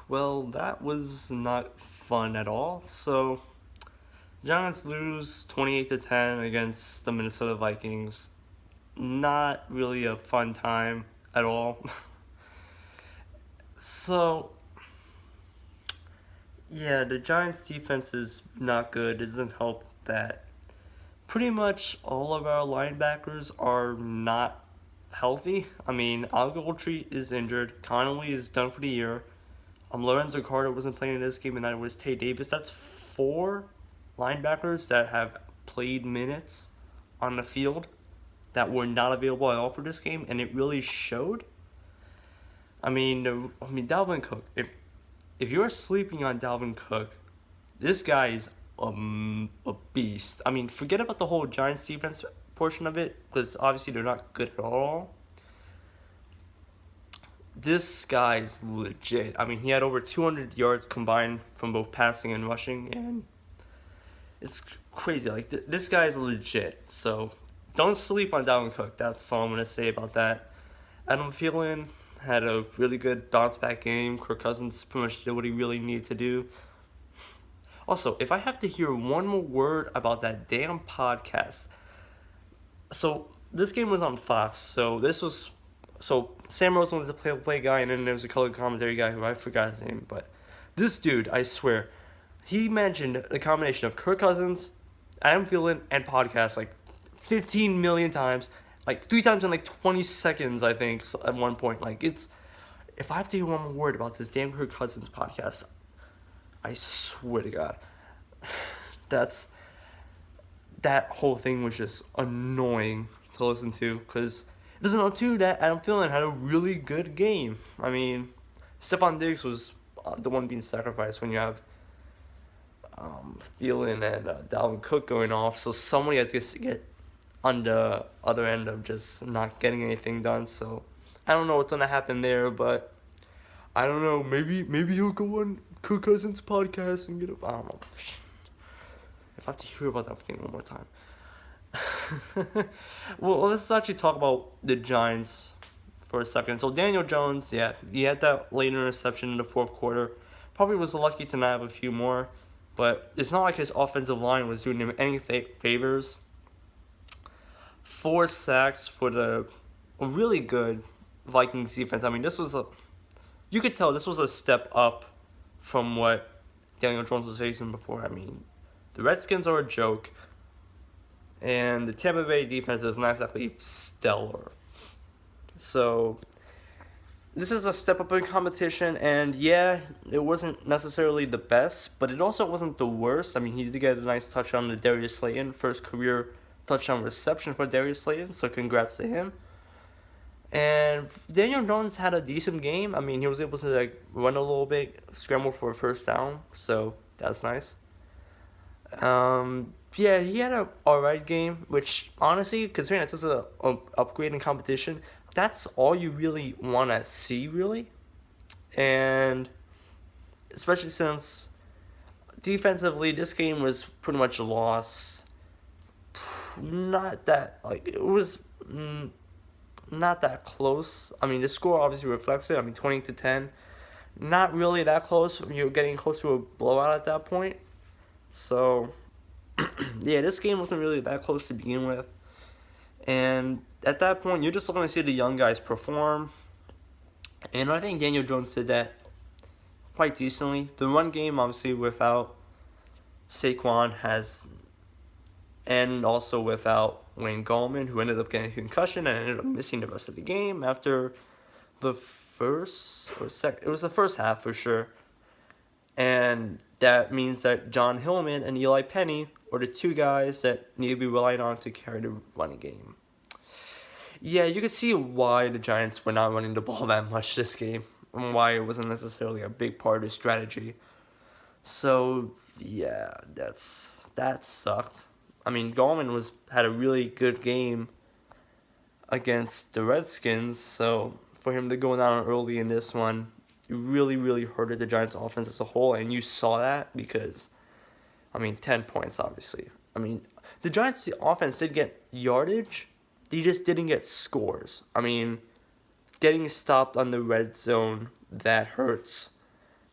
Well, that was not fun at all. So, Giants lose 28 to 10 against the Minnesota Vikings. Not really a fun time at all. So, yeah, the Giants defense is not good. It doesn't help that pretty much all of our linebackers are not healthy. I mean, Ogletree is injured. Connolly is done for the year. Lorenzo Carter wasn't playing in this game, and that was Tay Davis. That's four linebackers that have played minutes on the field that were not available at all for this game, and it really showed. Dalvin Cook. If you're sleeping on Dalvin Cook, this guy is a beast. I mean, forget about the whole Giants defense portion of it, because obviously they're not good at all. This guy's legit. I mean, he had over 200 yards combined from both passing and rushing, and it's crazy. Like, this guy's legit. So, don't sleep on Dalvin Cook. That's all I'm going to say about that. Adam Thielen had a really good bounce back game. Kirk Cousins pretty much did what he really needed to do. Also, if I have to hear one more word about that damn podcast. So, this game was on Fox. So Sam Rosen was the play-by-play guy, and then there was a color commentary guy who I forgot his name. But this dude, I swear, he mentioned the combination of Kirk Cousins, Adam Thielen, and podcast like 15 million times, like 3 times in like 20 seconds, I think, at one point. Like, it's, if I have to hear one more word about this damn Kirk Cousins podcast, I swear to God, that whole thing was just annoying to listen to, because it doesn't know too that Adam Thielen had a really good game. I mean, Stephon Diggs was the one being sacrificed when you have Thielen and Dalvin Cook going off, so somebody had to get on the other end of just not getting anything done. So I don't know what's gonna happen there, but I don't know. Maybe he'll go on Kirk Cousins' podcast and get up. I don't know. If I have to hear about that thing one more time. Well, let's actually talk about the Giants for a second. So Daniel Jones, yeah, he had that late interception in the fourth quarter. Probably was lucky to not have a few more, but it's not like his offensive line was doing him any favors. 4 sacks for the really good Vikings defense. I mean, you could tell this was a step up from what Daniel Jones was facing before. I mean, the Redskins are a joke, and the Tampa Bay defense is not exactly stellar. So, this is a step up in competition, and yeah, it wasn't necessarily the best, but it also wasn't the worst. I mean, he did get a nice touchdown to Darius Slayton, first career touchdown reception for Darius Slayton, so congrats to him. And Daniel Jones had a decent game. I mean, he was able to run a little bit, scramble for a first down, so that's nice. Yeah, he had a alright game, which honestly, considering this is a upgrade in competition, that's all you really want to see, really. And especially since defensively, this game was pretty much a loss. Not that, it was not that close. I mean, the score obviously reflects it. I mean, 20 to 10. Not really that close. You're getting close to a blowout at that point. So, yeah, this game wasn't really that close to begin with. And at that point, you're just looking to see the young guys perform. And I think Daniel Jones did that quite decently. The run game, obviously, without Saquon and also without Wayne Gallman, who ended up getting a concussion and ended up missing the rest of the game after the first or second. It was the first half for sure. And that means that John Hillman and Eli Penny are the two guys that need to be relied on to carry the running game. Yeah, you could see why the Giants were not running the ball that much this game, and why it wasn't necessarily a big part of the strategy. So, yeah, that sucked. I mean, Gallman had a really good game against the Redskins, so for him to go down early in this one, it really, really hurted the Giants' offense as a whole, and you saw that because, 10 points, obviously. The Giants' offense did get yardage, they just didn't get scores. Getting stopped on the red zone, that hurts.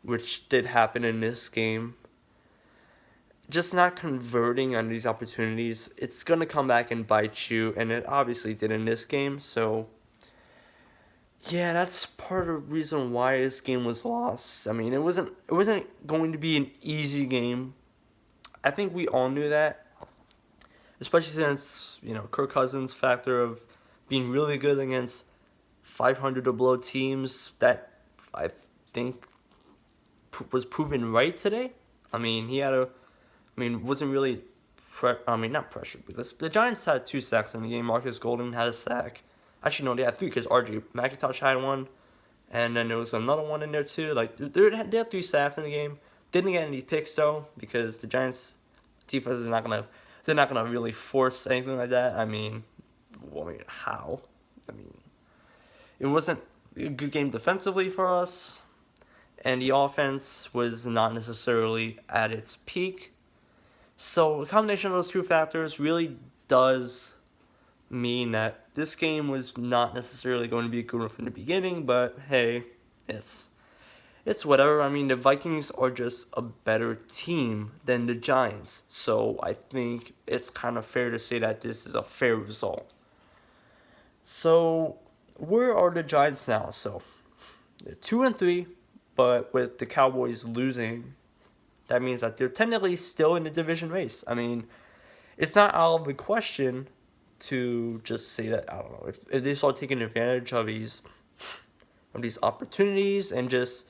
which did happen in this game. Just not converting on these opportunities, it's going to come back and bite you, and it obviously did in this game. So, yeah, that's part of the reason why this game was lost. I mean, it wasn't going to be an easy game. I think we all knew that, especially since, Kirk Cousins' factor of being really good against 500 or below teams that I think was proven right today. I mean, wasn't really, not pressure, because the Giants had 2 sacks in the game. Marcus Golden had a sack. Actually, no, they had 3 because RJ McIntosh had one, and then there was another one in there too. Like, they had 3 sacks in the game. Didn't get any picks though, because the Giants defense is they're not gonna really force anything like that. How? It wasn't a good game defensively for us, and the offense was not necessarily at its peak. So a combination of those 2 factors really does mean that this game was not necessarily going to be a good one from the beginning, but hey, it's whatever. The Vikings are just a better team than the Giants, so I think it's kind of fair to say that this is a fair result. So, where are the Giants now? So, they're 2-3, but with the Cowboys losing, that means that they're technically still in the division race. It's not out of the question to just say that, I don't know, if they start taking advantage of these opportunities and just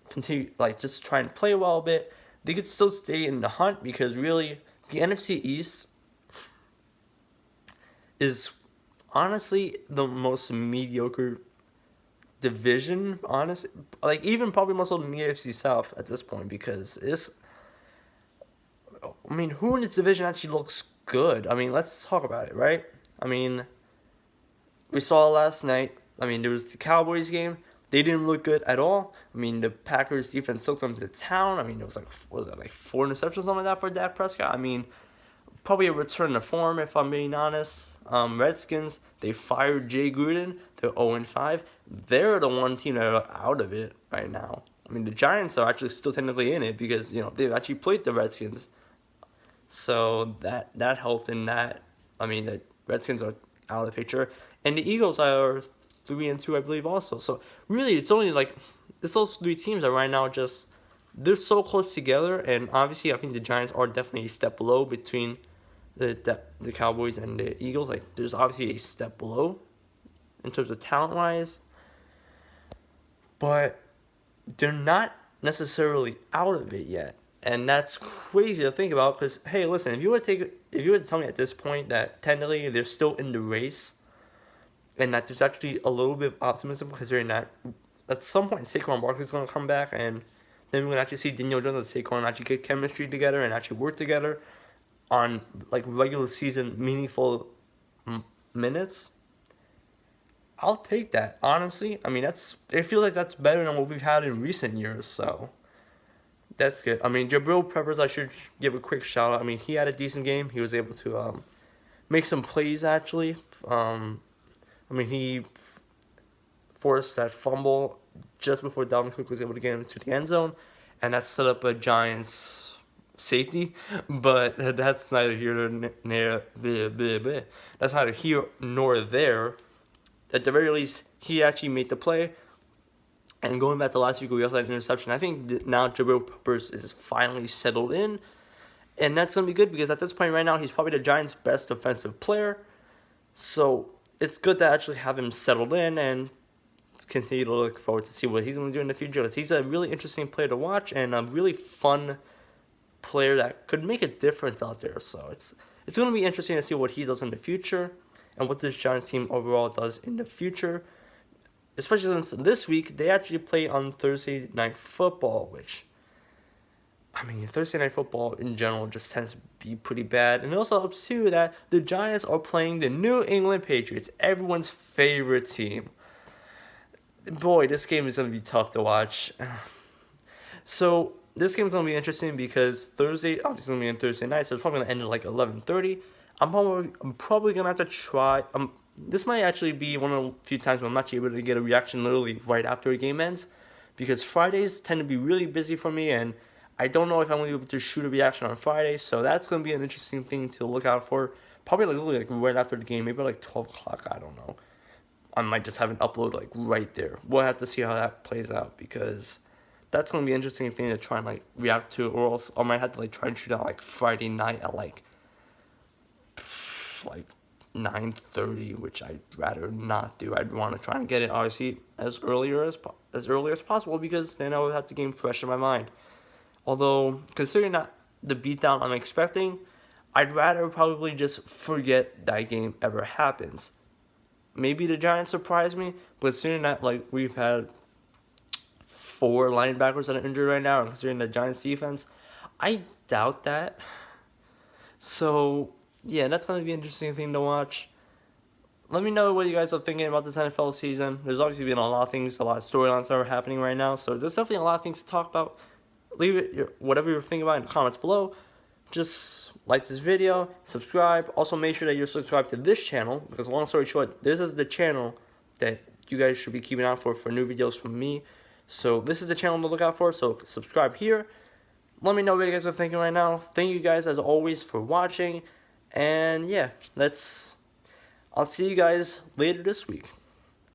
continue, just try and play well a bit, they could still stay in the hunt, because really, the NFC East is honestly the most mediocre division, honestly. Even probably more so than the AFC South at this point, because who in this division actually looks good? Let's talk about it, right? We saw last night. There was the Cowboys game. They didn't look good at all. The Packers defense took them to town. It was 4 interceptions, something like that for Dak Prescott. Probably a return to form, if I'm being honest. Redskins, they fired Jay Gruden. They're 0-5. They're the one team that are out of it right now. The Giants are actually still technically in it, because they've actually played the Redskins. So that helped in that. The Redskins are out of the picture, and the Eagles are 3-2, I believe, also. So really, it's only it's those 3 teams that right now they're so close together, and obviously I think the Giants are definitely a step below between the Cowboys and the Eagles. There's obviously a step below in terms of talent-wise, but they're not necessarily out of it yet, and that's crazy to think about. Because hey, listen, if you were to tell me at this point that technically they're still in the race, and that there's actually a little bit of optimism, considering that at some point Saquon Barkley's going to come back, and then we're going to actually see Daniel Jones and Saquon actually get chemistry together and actually work together on regular season meaningful minutes. I'll take that, honestly. It feels like that's better than what we've had in recent years, so that's good. Jabril Peppers, I should give a quick shout out. He had a decent game. He was able to make some plays, actually. He forced that fumble just before Dalvin Cook was able to get into the end zone, and that set up a Giants safety. But that's neither here that's neither here nor there. At the very least, he actually made the play. And going back to last week, we also had an interception. I think now Jabril Peppers is finally settled in, and that's going to be good, because at this point right now, he's probably the Giants' best offensive player. So it's good to actually have him settled in and continue to look forward to see what he's going to do in the future. Because he's a really interesting player to watch, and a really fun player that could make a difference out there. So it's going to be interesting to see what he does in the future, and what this Giants team overall does in the future. Especially since this week, they actually play on Thursday Night Football, which, Thursday Night Football in general just tends to be pretty bad. And it also helps, too, that the Giants are playing the New England Patriots, everyone's favorite team. Boy, this game is going to be tough to watch. So, this game is going to be interesting, because Thursday, obviously, going to be on Thursday night, so it's probably going to end at 11:30. I'm probably going to have to try. This might actually be one of the few times when I'm actually able to get a reaction literally right after a game ends, because Fridays tend to be really busy for me, and I don't know if I'm going to be able to shoot a reaction on Friday, so that's going to be an interesting thing to look out for. Probably literally right after the game, maybe like 12 o'clock, I don't know. I might just have an upload like right there. We'll have to see how that plays out, because that's going to be an interesting thing to try and like react to, or else I might have to like try and shoot out like Friday night at like 9:30, which I'd rather not do. I'd want to try and get it obviously as early as possible, because then I would have the game fresh in my mind. Although, considering that the beatdown I'm expecting, I'd rather probably just forget that game ever happens. Maybe the Giants surprise me, but considering that like we've had 4 linebackers that are injured right now, and considering the Giants defense, I doubt that. So yeah, that's going to be an interesting thing to watch. Let me know what you guys are thinking about this NFL season. There's obviously been a lot of things, a lot of storylines that are happening right now, so there's definitely a lot of things to talk about. Leave it, whatever you're thinking about, in the comments below. Just like this video, subscribe. Also, make sure that you're subscribed to this channel, because long story short, this is the channel that you guys should be keeping out for new videos from me. So this is the channel to look out for, so subscribe here. Let me know what you guys are thinking right now. Thank you guys, as always, for watching. And yeah, I'll see you guys later this week.